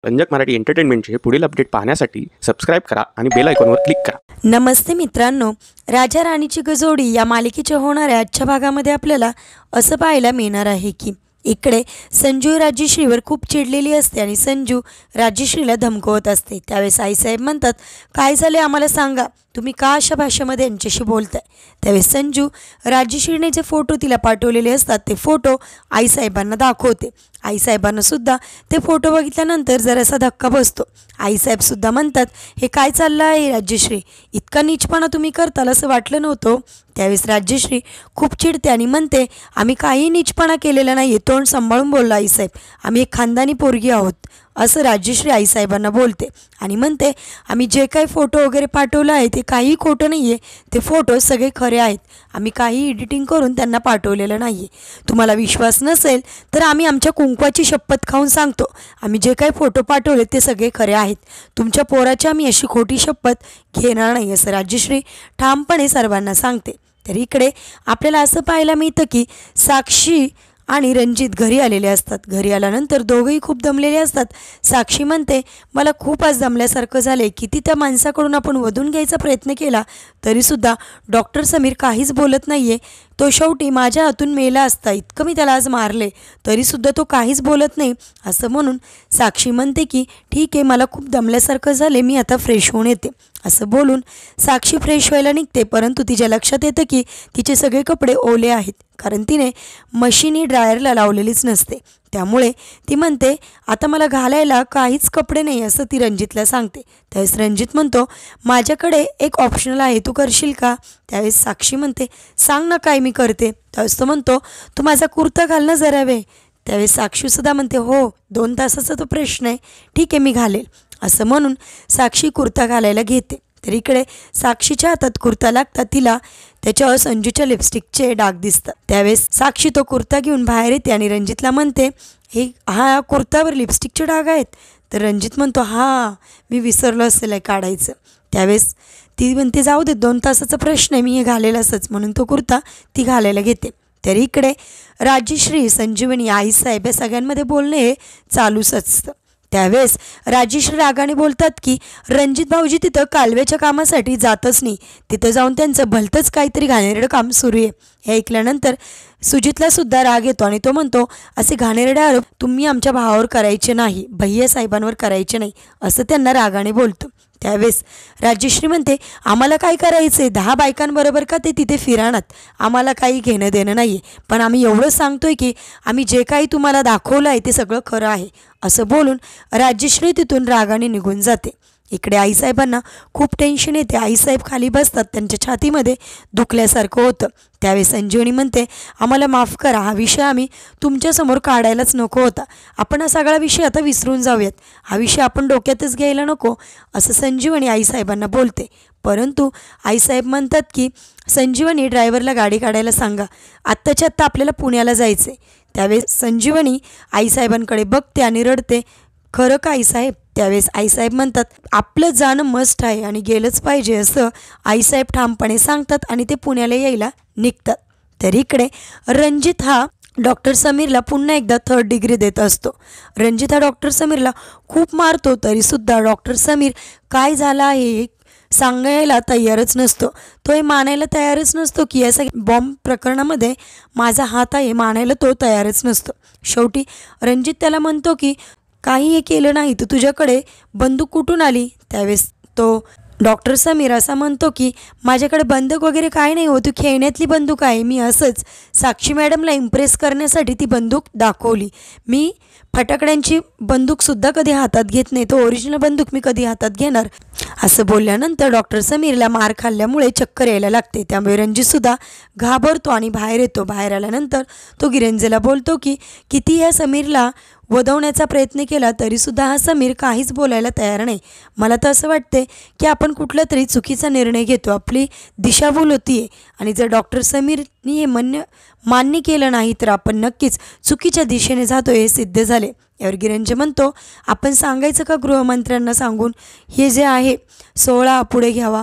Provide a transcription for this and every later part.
रंजक मराठी एंटरटेनमेंटचे पुढील अपडेट पाहण्यासाठी सबस्क्राईब करा आणि बेल आयकॉनवर क्लिक करा. नमस्ते मित्रांनो, राजा राणीची गजोडी या मालिकेच्या होणाऱ्या आजच्या भागामध्ये आपल्याला असं पाहायला मिळणार आहे की इकडे संजू राजश्रीवर खूप चिडलेली असते आणि संजू राजश्रीला धमकवत असते. त्यावेळेस आईसाहेब म्हणतात, काय झाले आम्हाला सांगा, तुम्ही का अशा भाषेमध्ये यांच्याशी बोलताय. त्यावेळेस संजू राजश्रीने जे फोटो तिला पाठवलेले असतात ते फोटो आईसाहेबांना दाखवते. आईसाहेबांना सुद्धा ते फोटो बघितल्यानंतर जरासा धक्का बसतो. आईसाहेबसुद्धा म्हणतात, हे काय चाललं आहे राजश्री, इतका नीचपणा तुम्ही करताल असं वाटलं नव्हतं. त्यावेळेस राजश्री खूप चिडते आणि म्हणते, आम्ही काही नीचपणा केलेला नाही आहे. तोंड सांभाळून बोलला आईसाहेब, आम्ही एक खानदानी पोरगी आहोत असं राजश्री आईसाहेबांना बोलते आणि म्हणते, आम्ही जे काही फोटो वगैरे पाठवलं आहे ते काही खोटं नाही आहे, ते फोटो सगळे खरे आहेत. आम्ही काही एडिटिंग करून त्यांना पाठवलेलं नाही आहे. तुम्हाला विश्वास नसेल तर आम्ही आमच्या कुंकवाची शपथ खाऊन सांगतो, आम्ही जे काही फोटो पाठवले ते सगळे खरे आहेत. तुमच्या पोराची आम्ही अशी खोटी शपथ घेणार नाही असं राजश्री ठामपणे सर्वांना सांगते. तर इकडे आपल्याला असं पाहायला मिळतं की साक्षी आणि रणजित घरी आलेले असतात. घरी आल्यानंतर दोघंही खूप दमलेले असतात. साक्षी म्हणते, मला खूप आज दमल्यासारखं झाले. किती त्या माणसाकडून आपण वधून घ्यायचा प्रयत्न केला तरीसुद्धा डॉक्टर समीर काहीच बोलत नाही आहे. तो शेवटी माझ्या हातून मेला असता, इतकं मी त्याला आज मारले तरीसुद्धा तो काहीच बोलत नाही असं म्हणून साक्षी म्हणते की ठीक आहे, मला खूप दमल्यासारखं झाले, मी आता फ्रेश होऊन येते असं बोलून साक्षी फ्रेश व्हायला निघते. परंतु तिच्या लक्षात येतं की तिचे सगळे कपडे ओले आहेत, कारण तिने मशीनी ड्रायरला लावलेलीच नसते. त्यामुळे ती म्हणते, आता मला घालायला काहीच कपडे नाही असं ती रणजितला सांगते. त्यावेळेस रणजित म्हणतो, माझ्याकडे एक ऑप्शनल आहे, तू करशील का. त्यावेळेस साक्षी म्हणते, सांग ना काय मी करते. त्यावेळेस तो म्हणतो, तू माझा कुर्ता घाल ना जरा वेळ. त्यावेळेस साक्षीसुद्धा म्हणते, हो 2 तासाचा तो प्रश्न आहे, ठीक आहे मी घालेल असं म्हणून साक्षी कुर्ता घालायला घेते. तर इकडे साक्षीच्या हातात कुर्ता लागतात, तिला त्याच्यावर संजूच्या लिपस्टिकचे डाग दिसतात. त्यावेळेस साक्षी तो कुर्ता घेऊन बाहेर येते आणि रणजितला म्हणते, हा कुर्तावर लिपस्टिकचे डाग आहेत. तर रणजित म्हणतो, हां मी विसरलो असेल आहे काढायचं. त्यावेळेस ती म्हणते, जाऊ दे 2 तासाचा प्रश्न आहे, मी हे घालेल असंच म्हणून तो कुर्ता ती घालायला घेते. तर इकडे राजश्री, संजीवनी, आईसाहेब या सगळ्यांमध्ये बोलणे हे चालूच असतं. त्यावेळेस राजश्री रागाने बोलतात की रणजित भाऊजी तिथं कालव्याच्या कामासाठी जातच नाही, तिथं जाऊन त्यांचं भलतंच काहीतरी घाणेरडं काम सुरू आहे. हे ऐकल्यानंतर सुजितलासुद्धा राग येतो आणि तो म्हणतो, असे घाणेरडे आरोप तुम्ही आमच्या भावावर करायचे नाही, भैया साहेबांवर करायचे नाही असं त्यांना रागाने बोलतो. त्यावेळेस राजश्री म्हणते, आम्हाला काय करायचं आहे, 10 बायकांबरोबर का ते तिथे फिराणात, आम्हाला काही घेणं देणं नाही आहे, पण आम्ही एवढं सांगतोय की आम्ही जे काही तुम्हाला दाखवलं आहे ते सगळं खरं आहे असं बोलून राजश्री तिथून रागाने निघून जाते. इकडे आईसाहेबांना खूप टेन्शन येते. आईसाहेब खाली बसतात, त्यांच्या छातीमध्ये दुखल्यासारखं होतं. त्यावेळेस संजीवनी म्हणते, आम्हाला माफ करा, हा विषय आम्ही तुमच्यासमोर काढायलाच नको होता, आपण हा सगळा विषय आता विसरून जाऊयात, हा विषय आपण डोक्यातच घ्यायला नको असं संजीवनी आईसाहेबांना बोलते. परंतु आईसाहेब म्हणतात की संजीवनी ड्रायव्हरला गाडी काढायला सांगा, आत्ताच्या आत्ता आपल्याला पुण्याला जायचं आहे. त्यावेळेस संजीवनी आईसाहेबांकडे बघते आणि रडते, खरं का आईसाहेब. त्यावेळेस आईसाहेब म्हणतात, आपलं जाणं मस्ट आहे आणि गेलंच पाहिजे असं आईसाहेब ठामपणे सांगतात आणि ते पुण्याला यायला निघतात. तर इकडे रणजित हा डॉक्टर समीरला पुन्हा एकदा 3rd डिग्री देत असतो. रणजित हा डॉक्टर समीरला खूप मारतो तरीसुद्धा डॉक्टर समीर काय झालं आहे सांगायला तयारच नसतो. तो हे मानायला तयारच नसतो की या सगळ्या बॉम्ब प्रकरणामध्ये माझा हात आहे, मानायला तो तयारच नसतो. शेवटी रणजित त्याला म्हणतो की काही हे केलं नाही तर तुझ्याकडे बंदूक कुठून आली. त्यावेळेस तो डॉक्टर समीर असा म्हणतो की माझ्याकडे बंदूक वगैरे काय नाही हो, तू खेळण्यातली बंदूक आहे, मी असंच साक्षी मॅडमला इम्प्रेस करण्यासाठी ती बंदूक दाखवली, मी फटाकड्यांची बंदूकसुद्धा कधी हातात घेत नाही, तो ओरिजिनल बंदूक मी कधी हातात घेणार असं बोलल्यानंतर डॉक्टर समीरला मार खाल्ल्यामुळे चक्कर यायला लागते. त्यामुळे रणजितसुद्धा घाबरतो आणि बाहेर येतो. बाहेर आल्यानंतर तो गिरंजेला बोलतो की किती या समीरला वधवण्याचा प्रयत्न केला तरीसुद्धा हा समीर काहीच बोलायला तयार नाही. मला तर असं वाटते की आपण कुठला तरी चुकीचा निर्णय घेतो, आपली दिशाभूल होती आहे आणि जर डॉक्टर समीरनी हे मान्य केलं नाही तर आपण नक्कीच चुकीच्या दिशेने जातो हे सिद्ध झाले. यावर गिरंजे म्हणतो, आपण सांगायचं का गृहमंत्र्यांना सांगून हे जे आहे 16 पुढे घ्यावा.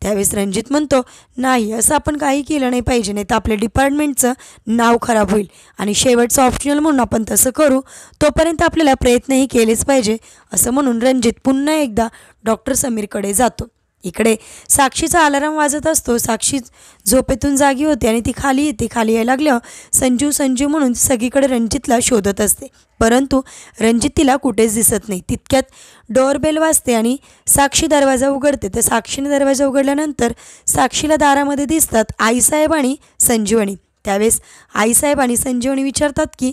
त्यावेळेस रणजित म्हणतो, नाही असं आपण काही केलं नाही पाहिजे, नाही तर आपल्या डिपार्टमेंटचं नाव खराब होईल आणि शेवटचं ऑप्शनल म्हणून आपण तसं करू, तोपर्यंत आपल्याला प्रयत्नही केलेच पाहिजे, असं म्हणून रणजित पुन्हा एकदा डॉक्टर समीरकडे जातो. इकडे साक्षीचा अलार्म वाजत असतो. साक्षी झोपेतून जागी होते आणि ती खाली येते. खाली यायला लागल्यावर संजू संजू म्हणून सगळीकडे रणजितला शोधत असते, परंतु रणजित तिला कुठेच दिसत नाही. तितक्यात डोअरबेल वाजते आणि साक्षी दरवाजा उघडते. तर साक्षीने दरवाजा उघडल्यानंतर साक्षीला दारामध्ये दिसतात आईसाहेब आणि संजीवनी. त्यावेळेस आईसाहेब आणि संजीवनी विचारतात की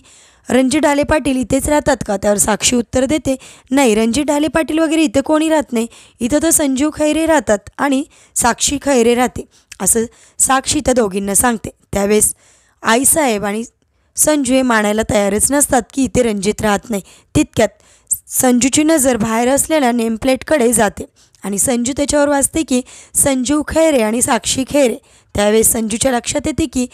रणजित ढाले पाटील इथेच राहतात का? त्यावर साक्षी उत्तर देते, नाही, रणजित ढाले पाटील वगैरे इथे कोणी राहत नाही, इथं तर संजीव खैरे राहतात आणि साक्षी खैरे राहते, असं साक्षी त्या दोघींना सांगते. त्यावेळेस आईसाहेब आणि संजू हे मानायला तयारच नसतात की इथे रणजित राहत नाही. तितक्यात संजूची नजर बाहेर असलेल्या नेमप्लेटकडे जाते आणि संजू त्याच्यावर वाचते की संजू खैरे आणि साक्षी खैरे. त्यावेळेस संजूच्या लक्षात येते की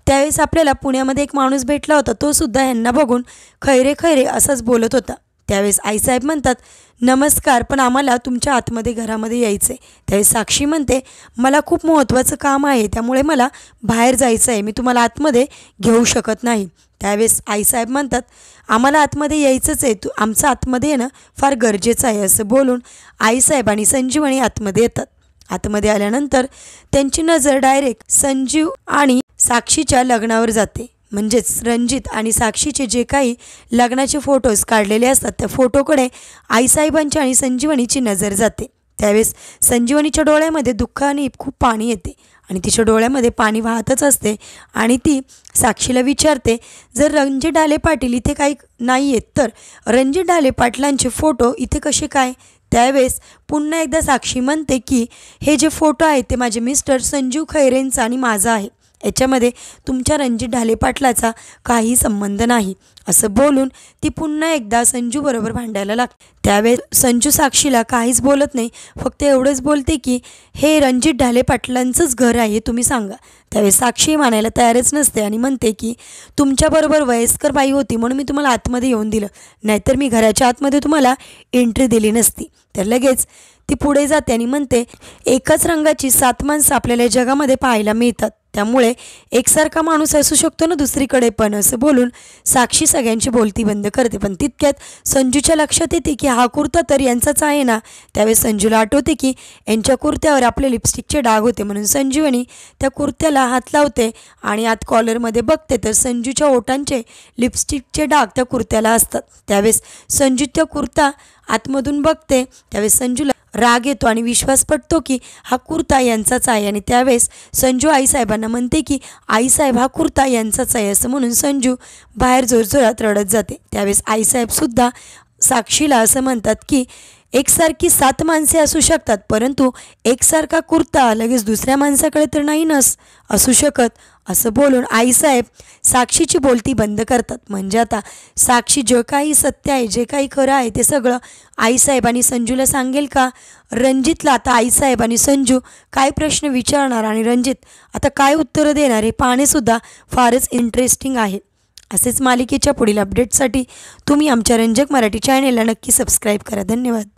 त्यावेळेस आपल्याला पुण्यामध्ये एक माणूस भेटला होता, तो सुद्धा ह्यांना बघून खैरे खैरे असंच बोलत होता. त्यावेळेस आईसाहेब म्हणतात, नमस्कार, पण आम्हाला तुमच्या आतमध्ये घरामध्ये यायचं आहे. त्यावेळेस साक्षी म्हणते, मला खूप महत्त्वाचं काम आहे, त्यामुळे मला बाहेर जायचं आहे, मी तुम्हाला आतमध्ये घेऊ शकत नाही. त्यावेळेस आईसाहेब म्हणतात, आम्हाला आतमध्ये यायचंच आहे, आमचं आतमध्ये येणं फार गरजेचं आहे, असं बोलून आईसाहेब आणि संजीवनी आतमध्ये येतात. आतमध्ये आल्यानंतर त्यांची नजर डायरेक्ट संजीव आणि साक्षीच्या लग्नावर जाते. म्हणजेच रणजित आणि साक्षीचे जे काही लग्नाचे फोटोज काढलेले असतात त्या फोटोकडे आईसाहेबांची आणि संजीवनीची नजर जाते. त्यावेळेस संजीवनीच्या डोळ्यामध्ये दुःखाने खूप पाणी येते आणि तिच्या डोळ्यामध्ये पाणी वाहतच असते आणि ती साक्षीला विचारते, जर रणजित ढाले पाटील इथे काही नाही आहेत तर रणजित ढाले पाटलांचे फोटो इथे कसे काय? त्यावेळेस पुन्हा एकदा साक्षी म्हणते की हे जे फोटो आहेत ते माझे मिस्टर संजू खैरेंचा आणि माझा आहे, याच्यामध्ये तुमच्या रणजित ढाले पाटलाचा काही संबंध नाही, असं बोलून ती पुन्हा एकदा संजूबरोबर भांडायला लागते. त्यावेळेस संजू साक्षीला काहीच बोलत नाही, फक्त एवढंच बोलते की हे रणजित ढाले पाटलांचंच घर आहे, तुम्ही सांगा. त्यावेळेस साक्षी मानायला तयारच नसते आणि म्हणते की तुमच्याबरोबर वयस्कर बाई होती म्हणून मी तुम्हाला आतमध्ये येऊन दिलं, नाहीतर मी घराच्या आतमध्ये तुम्हाला एंट्री दिली नसती. तर लगेच ती पुढे जाते आणि म्हणते, एकाच रंगाची 7 माणसं आपल्याला या जगामध्ये पाहायला मिळतात, त्यामुळे एकसारखा माणूस असू शकतो ना दुसरीकडे पण, असं बोलून साक्षी सगळ्यांची बोलती बंद करते. पण तितक्यात संजूच्या लक्षात येते की हा कुर्ता तर यांचाच आहे ना. त्यावेळेस संजूला आठवते की यांच्या कुर्त्यावर आपले लिपस्टिकचे डाग होते, म्हणून संजीवनी त्या कुर्त्याला हात लावते आणि आत कॉलरमध्ये बघते तर संजूच्या ओठांचे लिपस्टिकचे डाग त्या कुर्त्याला असतात. त्यावेळेस संजू त्या कुर्ता आतमधून बघते. त्यावेळेस संजूला राग येतो आणि विश्वास पटतो की हा कुर्ता यांचाच आहे आणि त्यावेळेस संजू आईसाहेबांना म्हणते की आईसाहेब हा कुर्ता यांचाच आहे, असं म्हणून संजू बाहेर जोरजोरात रडत जाते. त्यावेळेस आईसाहेबसुद्धा साक्षीला असं म्हणतात की एकसारखी 7 माणसे असू शकतात, परंतु एकसारखा कुर्ता लगेच दुसऱ्या माणसाकडे तर नाही असू शकत, असं बोलून आईसाहेब साक्षीची बोलती बंद करतात. म्हणजे आता साक्षी जे काही सत्य आहे, जे काही खरं आहे ते सगळं आईसाहेब आणि संजूला सांगेल का? रणजितला आता आईसाहेब आणि संजू काय प्रश्न विचारणार आणि रणजित आता काय उत्तरं देणार हे पाहणेसुद्धा फारच इंटरेस्टिंग आहे. असेच मालिकेच्या पुढील अपडेटसाठी तुम्ही आमच्या रंजक मराठी चॅनेलला नक्की सबस्क्राईब करा. धन्यवाद.